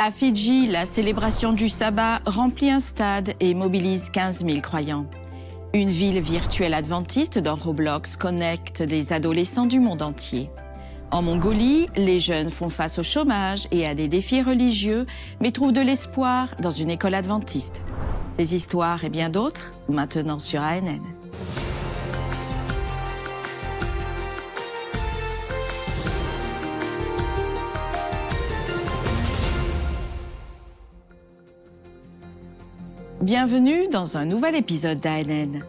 À Fidji, la célébration du sabbat remplit un stade et mobilise 15 000 croyants. Une ville virtuelle adventiste dans Roblox connecte des adolescents du monde entier. En Mongolie, les jeunes font face au chômage et à des défis religieux, mais trouvent de l'espoir dans une école adventiste. Ces histoires et bien d'autres, maintenant sur ANN. Bienvenue dans un nouvel épisode d'ANN.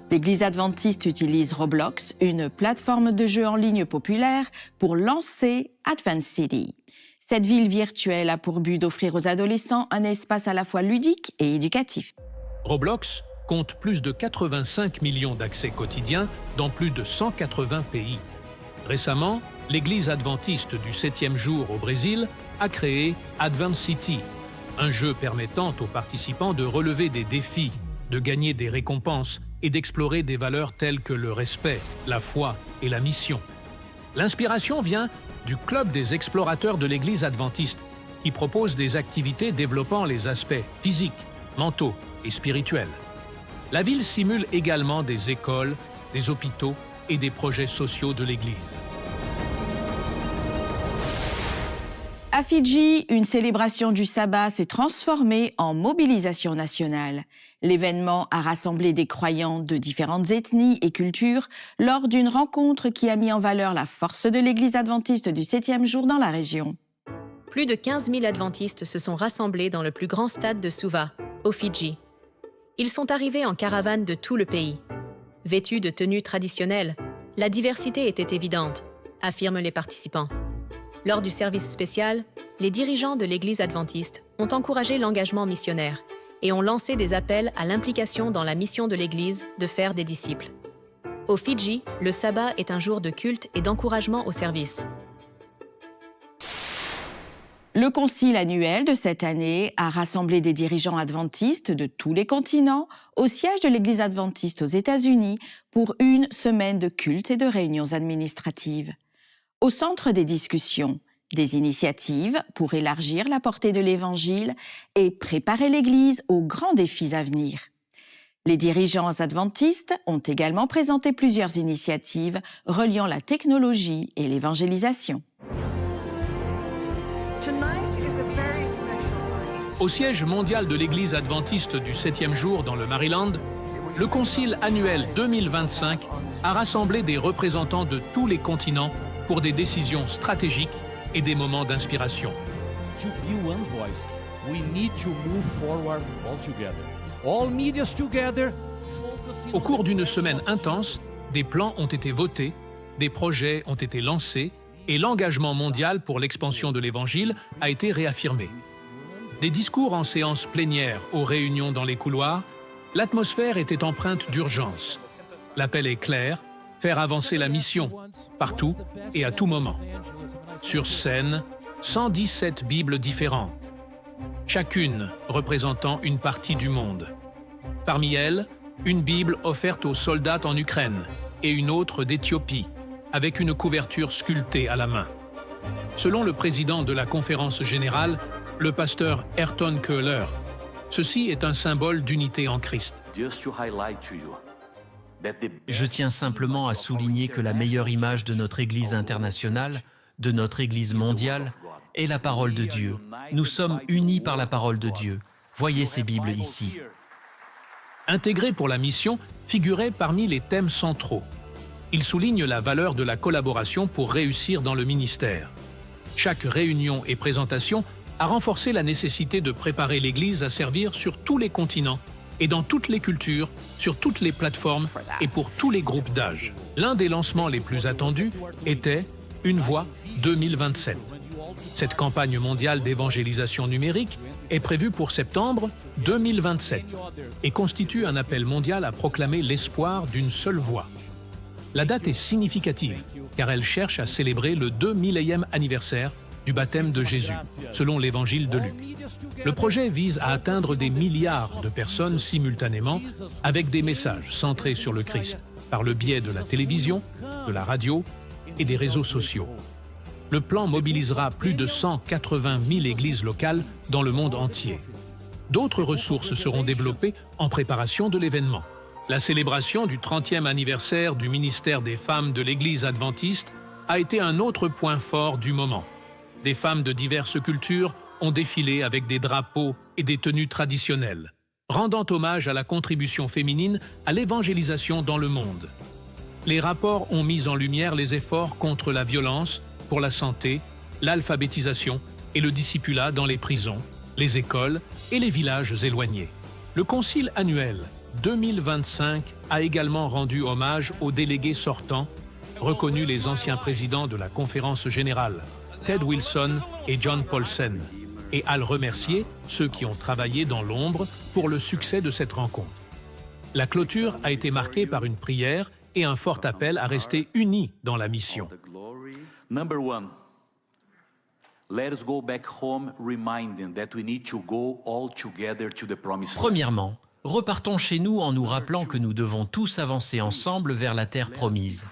L'Église adventiste utilise Roblox, une plateforme de jeux en ligne populaire, pour lancer Advent City. Cette ville virtuelle a pour but d'offrir aux adolescents un espace à la fois ludique et éducatif. Roblox compte plus de 85 millions d'accès quotidiens dans plus de 180 pays. Récemment, l'Église adventiste du 7e jour au Brésil a créé Advent City, un jeu permettant aux participants de relever des défis, de gagner des récompenses et d'explorer des valeurs telles que le respect, la foi et la mission. L'inspiration vient du Club des explorateurs de l'Église adventiste, qui propose des activités développant les aspects physiques, mentaux et spirituels. La ville simule également des écoles, des hôpitaux et des projets sociaux de l'Église. À Fidji, une célébration du sabbat s'est transformée en mobilisation nationale. L'événement a rassemblé des croyants de différentes ethnies et cultures lors d'une rencontre qui a mis en valeur la force de l'Église adventiste du 7e jour dans la région. Plus de 15 000 adventistes se sont rassemblés dans le plus grand stade de Suva, au Fidji. Ils sont arrivés en caravane de tout le pays. Vêtus de tenues traditionnelles, la diversité était évidente, affirment les participants. Lors du service spécial, les dirigeants de l'Église adventiste ont encouragé l'engagement missionnaire et ont lancé des appels à l'implication dans la mission de l'Église de faire des disciples. Au Fidji, le sabbat est un jour de culte et d'encouragement au service. Le concile annuel de cette année a rassemblé des dirigeants adventistes de tous les continents au siège de l'Église adventiste aux États-Unis pour une semaine de culte et de réunions administratives. Au centre des discussions, des initiatives pour élargir la portée de l'Évangile et préparer l'Église aux grands défis à venir. Les dirigeants adventistes ont également présenté plusieurs initiatives reliant la technologie et l'évangélisation. Au siège mondial de l'Église adventiste du 7e jour dans le Maryland, le concile annuel 2025 a rassemblé des représentants de tous les continents pour des décisions stratégiques et des moments d'inspiration. To be one voice, we need to move forward all together. All medias together. Au cours d'une semaine intense, des plans ont été votés, des projets ont été lancés et l'engagement mondial pour l'expansion de l'Évangile a été réaffirmé. Des discours en séance plénière aux réunions dans les couloirs, l'atmosphère était empreinte d'urgence. L'appel est clair: faire avancer la mission, partout et à tout moment. Sur scène, 117 Bibles différentes, chacune représentant une partie du monde. Parmi elles, une Bible offerte aux soldats en Ukraine et une autre d'Éthiopie, avec une couverture sculptée à la main. Selon le président de la conférence générale, le pasteur Ayrton Köhler, ceci est un symbole d'unité en Christ. Je tiens simplement à souligner que la meilleure image de notre Église internationale, de notre Église mondiale, est la parole de Dieu. Nous sommes unis par la parole de Dieu. Voyez ces Bibles ici. Intégrés pour la mission figuraient parmi les thèmes centraux. Il souligne la valeur de la collaboration pour réussir dans le ministère. Chaque réunion et présentation a renforcé la nécessité de préparer l'Église à servir sur tous les continents et dans toutes les cultures, sur toutes les plateformes et pour tous les groupes d'âge. L'un des lancements les plus attendus était Une Voix 2027. Cette campagne mondiale d'évangélisation numérique est prévue pour septembre 2027 et constitue un appel mondial à proclamer l'espoir d'une seule voix. La date est significative car elle cherche à célébrer le 2000e anniversaire du baptême de Jésus, selon l'évangile de Luc. Le projet vise à atteindre des milliards de personnes simultanément avec des messages centrés sur le Christ, par le biais de la télévision, de la radio et des réseaux sociaux. Le plan mobilisera plus de 180 000 églises locales dans le monde entier. D'autres ressources seront développées en préparation de l'événement. La célébration du 30e anniversaire du ministère des femmes de l'Église adventiste a été un autre point fort du moment. Des femmes de diverses cultures ont défilé avec des drapeaux et des tenues traditionnelles, rendant hommage à la contribution féminine à l'évangélisation dans le monde. Les rapports ont mis en lumière les efforts contre la violence, pour la santé, l'alphabétisation et le discipulat dans les prisons, les écoles et les villages éloignés. Le Concile annuel 2025 a également rendu hommage aux délégués sortants, reconnu les anciens présidents de la Conférence générale, Ted Wilson et John Paulsen, et a remercié ceux qui ont travaillé dans l'ombre pour le succès de cette rencontre. La clôture a été marquée par une prière et un fort appel à rester unis dans la mission. Number one, let us go back home reminding that we need to go all together to the promised land. Premièrement, repartons chez nous en nous rappelant que nous devons tous avancer ensemble vers la terre promise.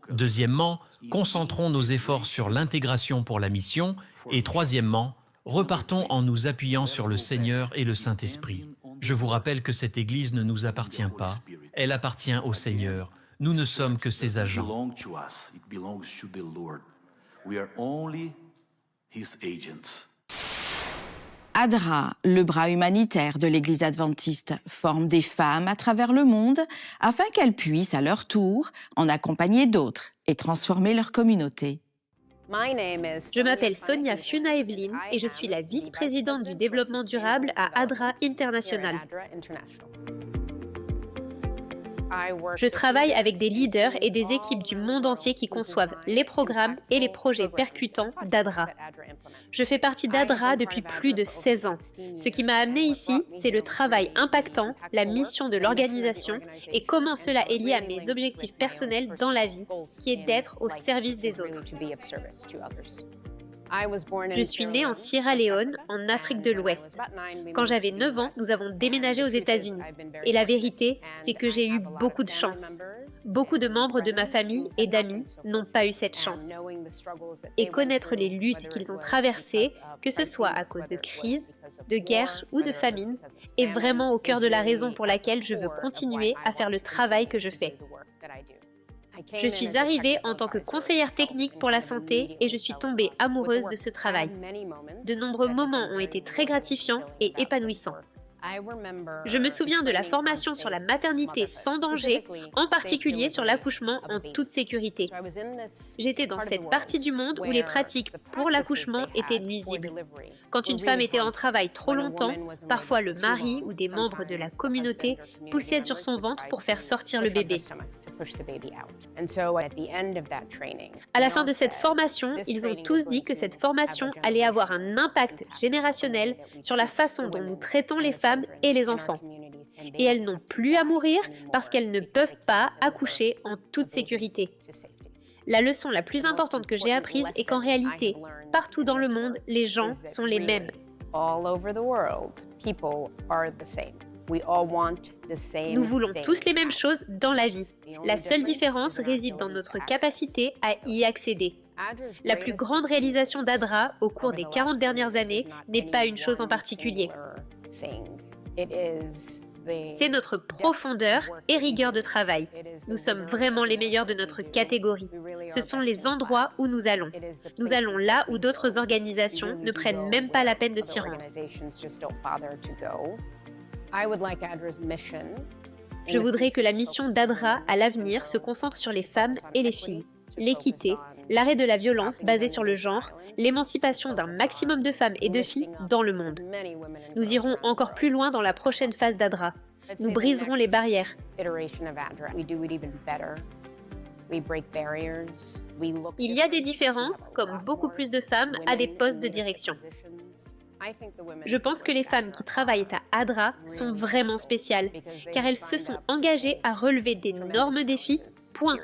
Deuxièmement, concentrons nos efforts sur l'intégration pour la mission. Et troisièmement, repartons en nous appuyant sur le Seigneur et le Saint-Esprit. Je vous rappelle que cette Église ne nous appartient pas, elle appartient au Seigneur. Nous ne sommes que ses agents. ADRA, le bras humanitaire de l'Église adventiste, forme des femmes à travers le monde afin qu'elles puissent, à leur tour, en accompagner d'autres et transformer leur communauté. Je m'appelle Sonia Fiuna-Evelyn et je suis la vice-présidente du développement durable à ADRA International. Je travaille avec des leaders et des équipes du monde entier qui conçoivent les programmes et les projets percutants d'ADRA. Je fais partie d'ADRA depuis plus de 16 ans. Ce qui m'a amené ici, c'est le travail impactant, la mission de l'organisation et comment cela est lié à mes objectifs personnels dans la vie, qui est d'être au service des autres. Je suis née en Sierra Leone, en Afrique de l'Ouest. Quand j'avais 9 ans, nous avons déménagé aux États-Unis. Et la vérité, c'est que j'ai eu beaucoup de chance. Beaucoup de membres de ma famille et d'amis n'ont pas eu cette chance. Et connaître les luttes qu'ils ont traversées, que ce soit à cause de crises, de guerres ou de famine, est vraiment au cœur de la raison pour laquelle je veux continuer à faire le travail que je fais. Je suis arrivée en tant que conseillère technique pour la santé et je suis tombée amoureuse de ce travail. De nombreux moments ont été très gratifiants et épanouissants. Je me souviens de la formation sur la maternité sans danger, en particulier sur l'accouchement en toute sécurité. J'étais dans cette partie du monde où les pratiques pour l'accouchement étaient nuisibles. Quand une femme était en travail trop longtemps, parfois le mari ou des membres de la communauté poussaient sur son ventre pour faire sortir le bébé. À la fin de cette formation, ils ont tous dit que cette formation allait avoir un impact générationnel sur la façon dont nous traitons les femmes et les enfants. Et elles n'ont plus à mourir parce qu'elles ne peuvent pas accoucher en toute sécurité. La leçon la plus importante que j'ai apprise est qu'en réalité, partout dans le monde, les gens sont les mêmes. Nous voulons tous les mêmes choses dans la vie. La seule différence réside dans notre capacité à y accéder. La plus grande réalisation d'ADRA au cours des 40 dernières années n'est pas une chose en particulier. C'est notre profondeur et rigueur de travail. Nous sommes vraiment les meilleurs de notre catégorie. Ce sont les endroits où nous allons. Nous allons là où d'autres organisations ne prennent même pas la peine de s'y rendre. Je voudrais que la mission d'ADRA à l'avenir se concentre sur les femmes et les filles, l'équité, l'arrêt de la violence basée sur le genre, l'émancipation d'un maximum de femmes et de filles dans le monde. Nous irons encore plus loin dans la prochaine phase d'ADRA. Nous briserons les barrières. Il y a des différences, comme beaucoup plus de femmes à des postes de direction. Je pense que les femmes qui travaillent à ADRA sont vraiment spéciales, car elles se sont engagées à relever d'énormes défis, point.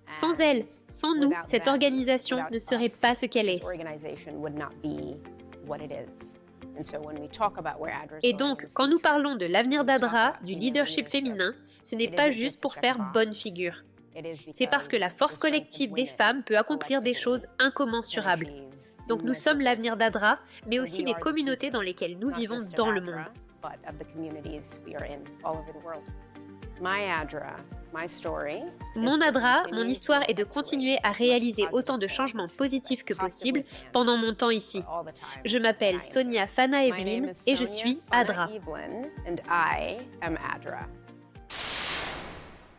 Sans elles, sans nous, cette organisation ne serait pas ce qu'elle est. Et donc, quand nous parlons de l'avenir d'ADRA, du leadership féminin, ce n'est pas juste pour faire bonne figure. C'est parce que la force collective des femmes peut accomplir des choses incommensurables. Donc nous sommes l'avenir d'Adra, mais aussi des communautés dans lesquelles nous vivons dans le monde. Mon Adra, mon histoire est de continuer à réaliser autant de changements positifs que possible pendant mon temps ici. Je m'appelle Sonia Fana Evelyn et je suis Adra.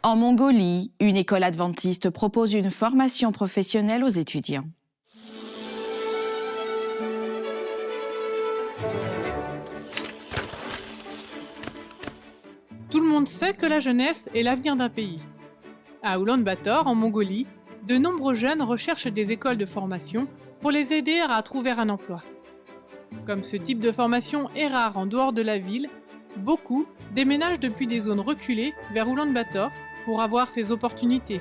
En Mongolie, une école adventiste propose une formation professionnelle aux étudiants. Tout le monde sait que la jeunesse est l'avenir d'un pays. À Ulaanbaatar, en Mongolie, de nombreux jeunes recherchent des écoles de formation pour les aider à trouver un emploi. Comme ce type de formation est rare en dehors de la ville, beaucoup déménagent depuis des zones reculées vers Ulaanbaatar pour avoir ces opportunités.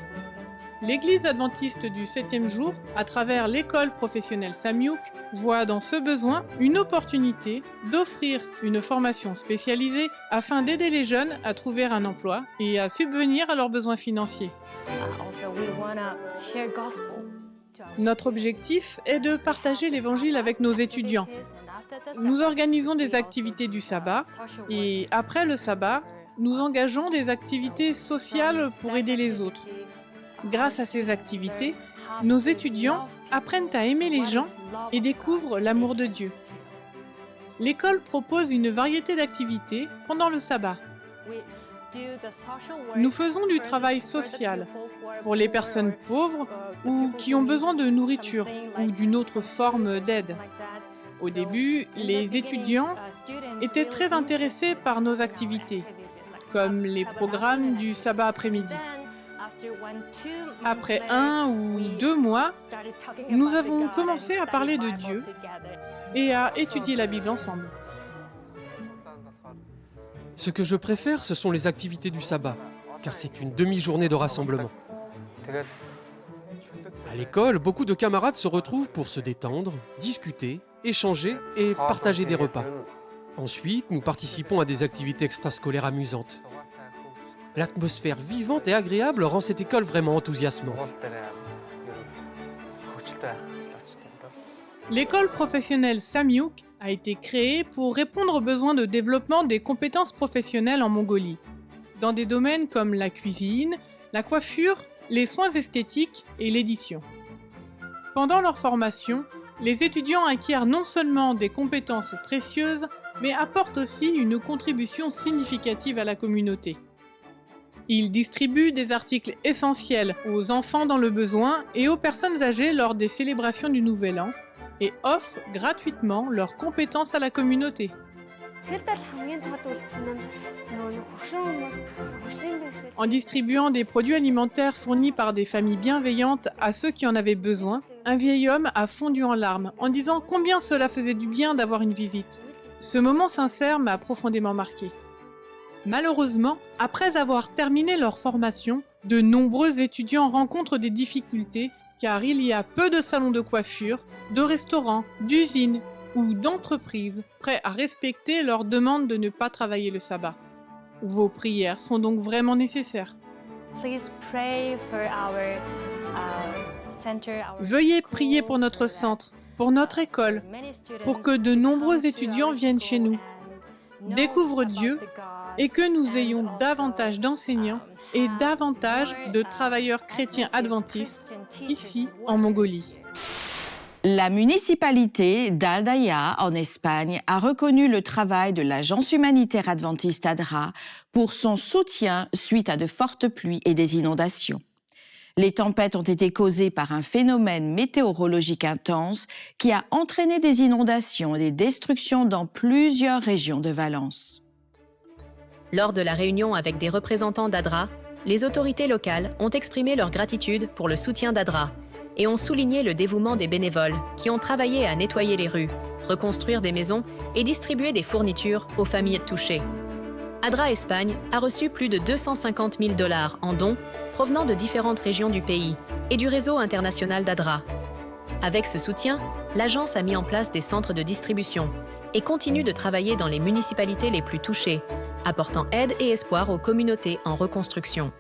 L'Église adventiste du 7e jour, à travers l'école professionnelle Samyuk, voit dans ce besoin une opportunité d'offrir une formation spécialisée afin d'aider les jeunes à trouver un emploi et à subvenir à leurs besoins financiers. Notre objectif est de partager l'Évangile avec nos étudiants. Nous organisons des activités du sabbat et après le sabbat, nous engageons des activités sociales pour aider les autres. Grâce à ces activités, nos étudiants apprennent à aimer les gens et découvrent l'amour de Dieu. L'école propose une variété d'activités pendant le sabbat. Nous faisons du travail social pour les personnes pauvres ou qui ont besoin de nourriture ou d'une autre forme d'aide. Au début, les étudiants étaient très intéressés par nos activités, comme les programmes du sabbat après-midi. Après 1 ou 2 mois, nous avons commencé à parler de Dieu et à étudier la Bible ensemble. Ce que je préfère, ce sont les activités du sabbat, car c'est une demi-journée de rassemblement. À l'école, beaucoup de camarades se retrouvent pour se détendre, discuter, échanger et partager des repas. Ensuite, nous participons à des activités extrascolaires amusantes. L'atmosphère vivante et agréable rend cette école vraiment enthousiasmante. L'école professionnelle Samyuk a été créée pour répondre aux besoins de développement des compétences professionnelles en Mongolie, dans des domaines comme la cuisine, la coiffure, les soins esthétiques et l'édition. Pendant leur formation, les étudiants acquièrent non seulement des compétences précieuses, mais apportent aussi une contribution significative à la communauté. Ils distribuent des articles essentiels aux enfants dans le besoin et aux personnes âgées lors des célébrations du Nouvel An et offrent gratuitement leurs compétences à la communauté. En distribuant des produits alimentaires fournis par des familles bienveillantes à ceux qui en avaient besoin, un vieil homme a fondu en larmes en disant combien cela faisait du bien d'avoir une visite. Ce moment sincère m'a profondément marqué. Malheureusement, après avoir terminé leur formation, de nombreux étudiants rencontrent des difficultés car il y a peu de salons de coiffure, de restaurants, d'usines ou d'entreprises prêts à respecter leur demande de ne pas travailler le sabbat. Vos prières sont donc vraiment nécessaires. Veuillez prier pour notre centre, pour notre école, pour que de nombreux étudiants viennent chez nous, découvrent Dieu et que nous ayons davantage d'enseignants et davantage de travailleurs chrétiens adventistes ici en Mongolie. La municipalité d'Aldaya, en Espagne, a reconnu le travail de l'agence humanitaire adventiste ADRA pour son soutien suite à de fortes pluies et des inondations. Les tempêtes ont été causées par un phénomène météorologique intense qui a entraîné des inondations et des destructions dans plusieurs régions de Valence. Lors de la réunion avec des représentants d'ADRA, les autorités locales ont exprimé leur gratitude pour le soutien d'ADRA et ont souligné le dévouement des bénévoles qui ont travaillé à nettoyer les rues, reconstruire des maisons et distribuer des fournitures aux familles touchées. ADRA Espagne a reçu plus de 250 000 $ en dons provenant de différentes régions du pays et du réseau international d'ADRA. Avec ce soutien, l'agence a mis en place des centres de distribution et continue de travailler dans les municipalités les plus touchées, apportant aide et espoir aux communautés en reconstruction.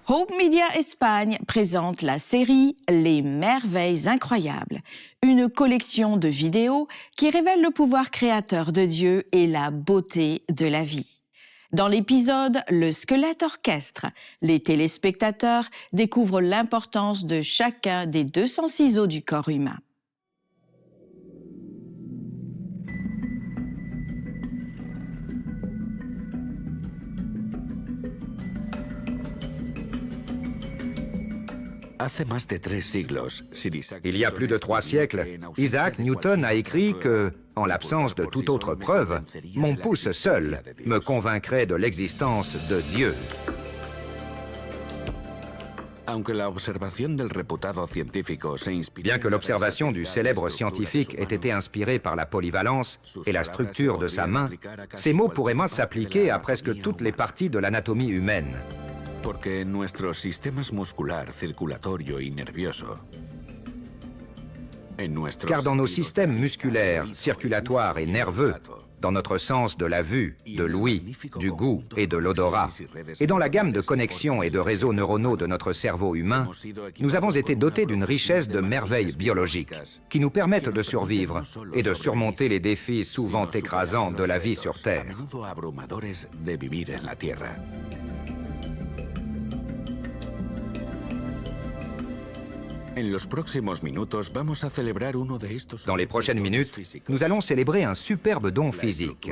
Hope Media Espagne présente la série Les Merveilles Incroyables, une collection de vidéos qui révèle le pouvoir créateur de Dieu et la beauté de la vie. Dans l'épisode Le Squelette Orchestre, les téléspectateurs découvrent l'importance de chacun des 206 os du corps humain. Il y a plus de 3 siècles, Isaac Newton a écrit que, en l'absence de toute autre preuve, mon pouce seul me convaincrait de l'existence de Dieu. Bien que l'observation du célèbre scientifique ait été inspirée par la polyvalence et la structure de sa main, ces mots pourraient moins s'appliquer à presque toutes les parties de l'anatomie humaine. Car dans nos systèmes musculaires, circulatoires et nerveux, dans notre sens de la vue, de l'ouïe, du goût et de l'odorat, et dans la gamme de connexions et de réseaux neuronaux de notre cerveau humain, nous avons été dotés d'une richesse de merveilles biologiques qui nous permettent de survivre et de surmonter les défis souvent écrasants de la vie sur Terre. Dans les prochaines minutes, nous allons célébrer un superbe don physique,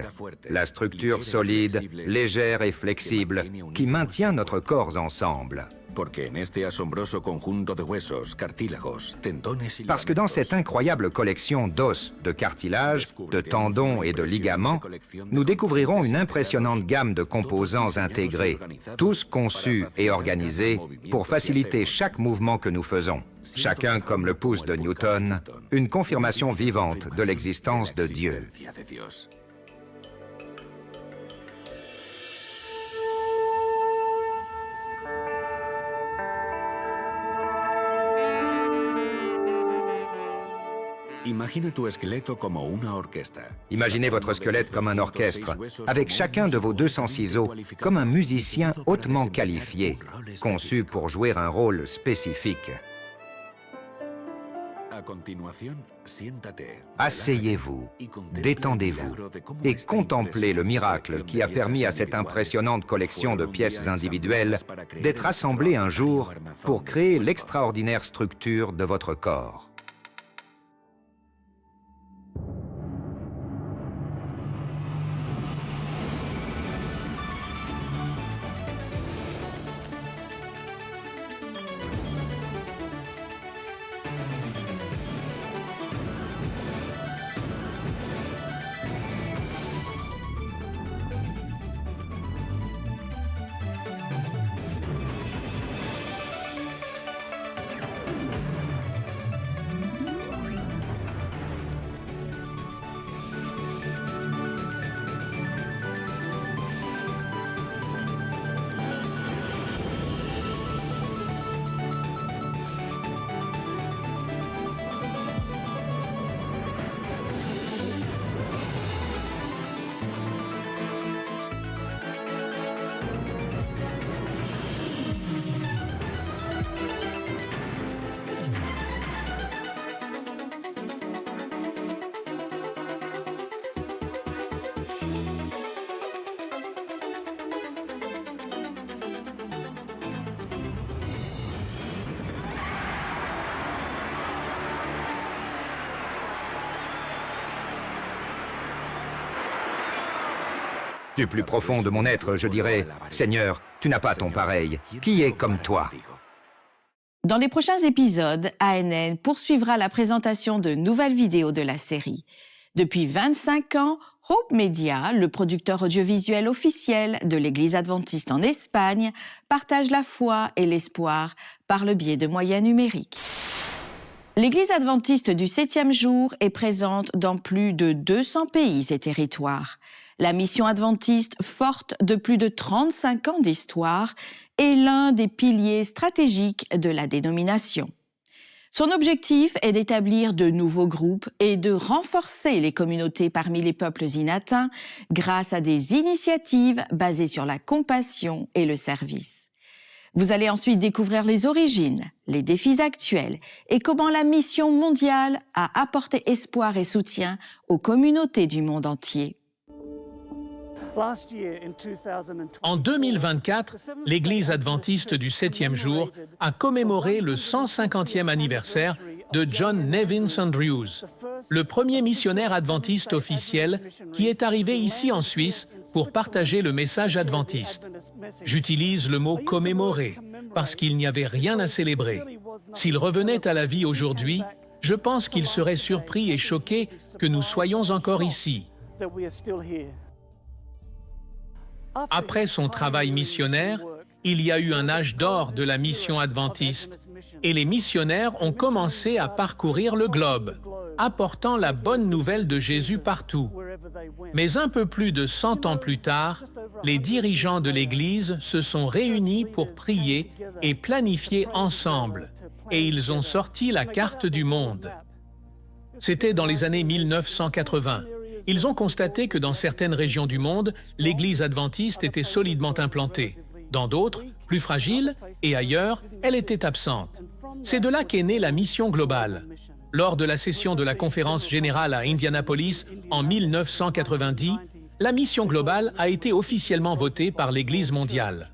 la structure solide, légère et flexible qui maintient notre corps ensemble. Parce que dans cette incroyable collection d'os, de cartilage, de tendons et de ligaments, nous découvrirons une impressionnante gamme de composants intégrés, tous conçus et organisés pour faciliter chaque mouvement que nous faisons. Chacun comme le pouce de Newton, une confirmation vivante de l'existence de Dieu. Imaginez votre squelette comme un orchestre, avec chacun de vos 206 os comme un musicien hautement qualifié, conçu pour jouer un rôle spécifique. Asseyez-vous, détendez-vous et contemplez le miracle qui a permis à cette impressionnante collection de pièces individuelles d'être assemblée un jour pour créer l'extraordinaire structure de votre corps. Du plus profond de mon être, je dirais, Seigneur, tu n'as pas ton pareil. Qui est comme toi? Dans les prochains épisodes, ANN poursuivra la présentation de nouvelles vidéos de la série. Depuis 25 ans, Hope Media, le producteur audiovisuel officiel de l'Église adventiste en Espagne, partage la foi et l'espoir par le biais de moyens numériques. L'Église adventiste du 7e jour est présente dans plus de 200 pays et territoires. La mission adventiste, forte de plus de 35 ans d'histoire, est l'un des piliers stratégiques de la dénomination. Son objectif est d'établir de nouveaux groupes et de renforcer les communautés parmi les peuples inatteints grâce à des initiatives basées sur la compassion et le service. Vous allez ensuite découvrir les origines, les défis actuels et comment la mission mondiale a apporté espoir et soutien aux communautés du monde entier. En 2024, l'Église adventiste du 7e jour a commémoré le 150e anniversaire de John Nevins Andrews, le premier missionnaire adventiste officiel qui est arrivé ici en Suisse pour partager le message adventiste. J'utilise le mot « commémorer » parce qu'il n'y avait rien à célébrer. S'il revenait à la vie aujourd'hui, je pense qu'il serait surpris et choqué que nous soyons encore ici. Après son travail missionnaire, il y a eu un âge d'or de la mission adventiste et les missionnaires ont commencé à parcourir le globe, apportant la bonne nouvelle de Jésus partout. Mais un peu plus de 100 ans plus tard, les dirigeants de l'Église se sont réunis pour prier et planifier ensemble, et ils ont sorti la carte du monde. C'était dans les années 1980. Ils ont constaté que dans certaines régions du monde, l'Église adventiste était solidement implantée. Dans d'autres, plus fragiles, et ailleurs, elle était absente. C'est de là qu'est née la mission globale. Lors de la session de la conférence générale à Indianapolis en 1990, la mission globale a été officiellement votée par l'Église mondiale.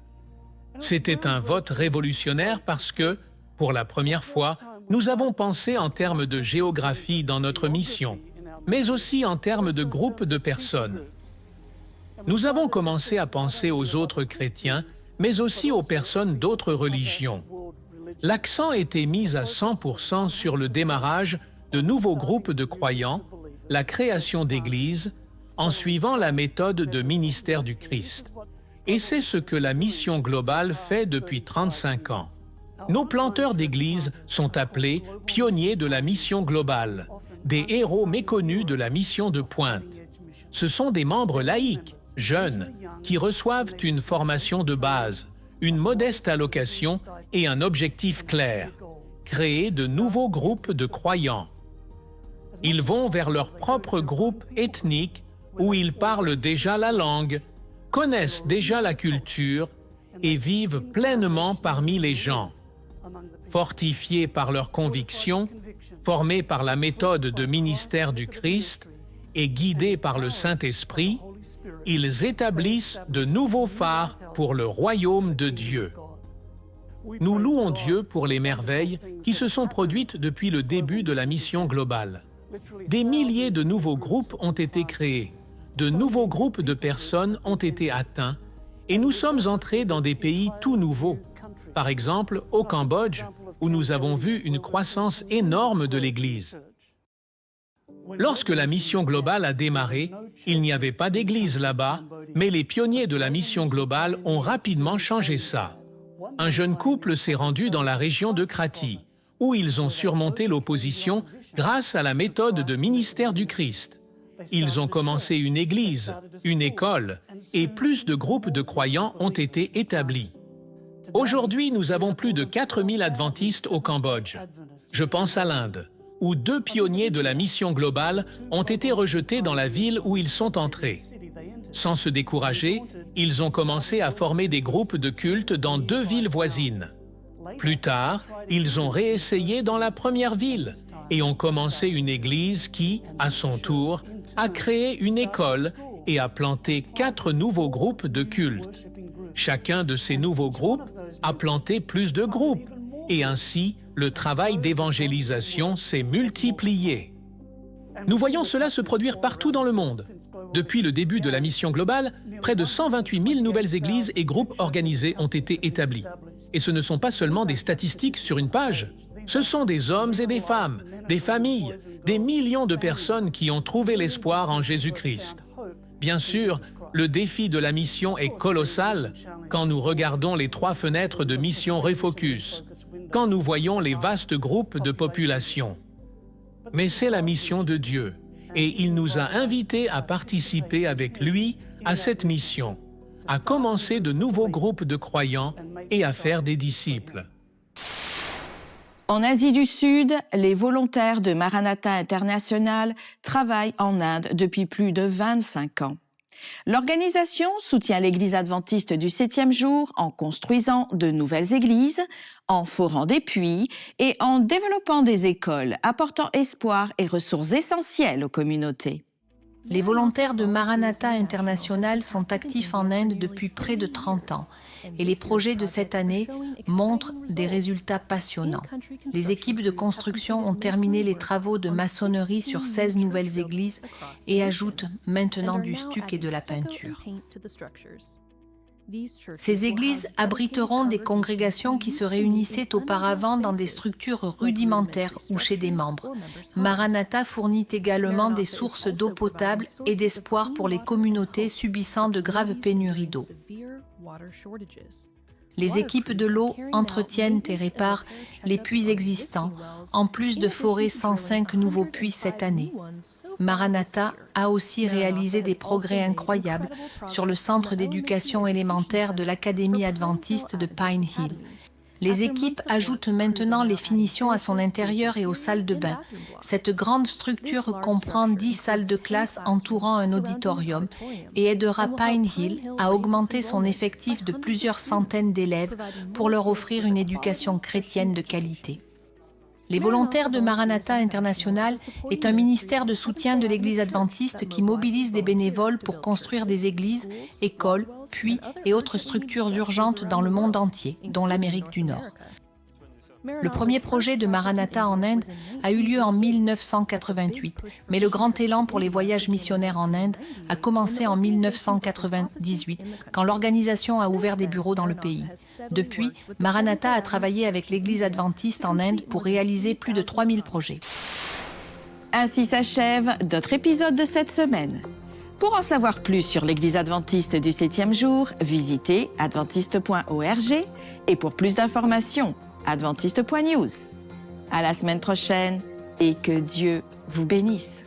C'était un vote révolutionnaire parce que, pour la première fois, nous avons pensé en termes de géographie dans notre mission, mais aussi en termes de groupes de personnes. Nous avons commencé à penser aux autres chrétiens, mais aussi aux personnes d'autres religions. L'accent était mis à 100% sur le démarrage de nouveaux groupes de croyants, la création d'églises, en suivant la méthode de ministère du Christ. Et c'est ce que la mission globale fait depuis 35 ans. Nos planteurs d'églises sont appelés pionniers de la mission globale, des héros méconnus de la mission de pointe. Ce sont des membres laïcs, jeunes, qui reçoivent une formation de base, une modeste allocation et un objectif clair, créer de nouveaux groupes de croyants. Ils vont vers leur propre groupe ethnique où ils parlent déjà la langue, connaissent déjà la culture et vivent pleinement parmi les gens. Fortifiés par leurs convictions, formés par la méthode de ministère du Christ et guidés par le Saint-Esprit, ils établissent de nouveaux phares pour le royaume de Dieu. Nous louons Dieu pour les merveilles qui se sont produites depuis le début de la mission globale. Des milliers de nouveaux groupes ont été créés, de nouveaux groupes de personnes ont été atteints et nous sommes entrés dans des pays tout nouveaux. Par exemple, au Cambodge, où nous avons vu une croissance énorme de l'Église. Lorsque la mission globale a démarré, il n'y avait pas d'église là-bas, mais les pionniers de la mission globale ont rapidement changé ça. Un jeune couple s'est rendu dans la région de Kratie, où ils ont surmonté l'opposition grâce à la méthode de ministère du Christ. Ils ont commencé une église, une école, et plus de groupes de croyants ont été établis. Aujourd'hui, nous avons plus de 4000 adventistes au Cambodge. Je pense à l'Inde, où 2 pionniers de la mission globale ont été rejetés dans la ville où ils sont entrés. Sans se décourager, ils ont commencé à former des groupes de culte dans 2 villes voisines. Plus tard, ils ont réessayé dans la première ville et ont commencé une église qui, à son tour, a créé une école et a planté 4 nouveaux groupes de culte. Chacun de ces nouveaux groupes a planté plus de groupes et ainsi, le travail d'évangélisation s'est multiplié. Nous voyons cela se produire partout dans le monde. Depuis le début de la mission globale, près de 128 000 nouvelles églises et groupes organisés ont été établis. Et ce ne sont pas seulement des statistiques sur une page. Ce sont des hommes et des femmes, des familles, des millions de personnes qui ont trouvé l'espoir en Jésus-Christ. Bien sûr, le défi de la mission est colossal quand nous regardons les 3 fenêtres de mission Refocus, quand nous voyons les vastes groupes de population. Mais c'est la mission de Dieu, et il nous a invités à participer avec lui à cette mission, à commencer de nouveaux groupes de croyants et à faire des disciples. En Asie du Sud, les volontaires de Maranatha International travaillent en Inde depuis plus de 25 ans. L'organisation soutient l'Église adventiste du 7e jour en construisant de nouvelles églises, en forant des puits et en développant des écoles apportant espoir et ressources essentielles aux communautés. Les volontaires de Maranatha International sont actifs en Inde depuis près de 30 ans et les projets de cette année montrent des résultats passionnants. Les équipes de construction ont terminé les travaux de maçonnerie sur 16 nouvelles églises et ajoutent maintenant du stuc et de la peinture. Ces églises abriteront des congrégations qui se réunissaient auparavant dans des structures rudimentaires ou chez des membres. Maranatha fournit également des sources d'eau potable et d'espoir pour les communautés subissant de graves pénuries d'eau. Les équipes de l'eau entretiennent et réparent les puits existants, en plus de forer 105 nouveaux puits cette année. Maranatha a aussi réalisé des progrès incroyables sur le centre d'éducation élémentaire de l'Académie adventiste de Pine Hill. Les équipes ajoutent maintenant les finitions à son intérieur et aux salles de bain. Cette grande structure comprend 10 salles de classe entourant un auditorium et aidera Pine Hill à augmenter son effectif de plusieurs centaines d'élèves pour leur offrir une éducation chrétienne de qualité. Les volontaires de Maranatha International est un ministère de soutien de l'Église adventiste qui mobilise des bénévoles pour construire des églises, écoles, puits et autres structures urgentes dans le monde entier, dont l'Amérique du Nord. Le premier projet de Maranatha en Inde a eu lieu en 1988, mais le grand élan pour les voyages missionnaires en Inde a commencé en 1998, quand l'organisation a ouvert des bureaux dans le pays. Depuis, Maranatha a travaillé avec l'Église adventiste en Inde pour réaliser plus de 3000 projets. Ainsi s'achève d'autres épisodes de cette semaine. Pour en savoir plus sur l'Église adventiste du 7e jour, visitez adventiste.org et pour plus d'informations, adventiste.news. À la semaine prochaine et que Dieu vous bénisse.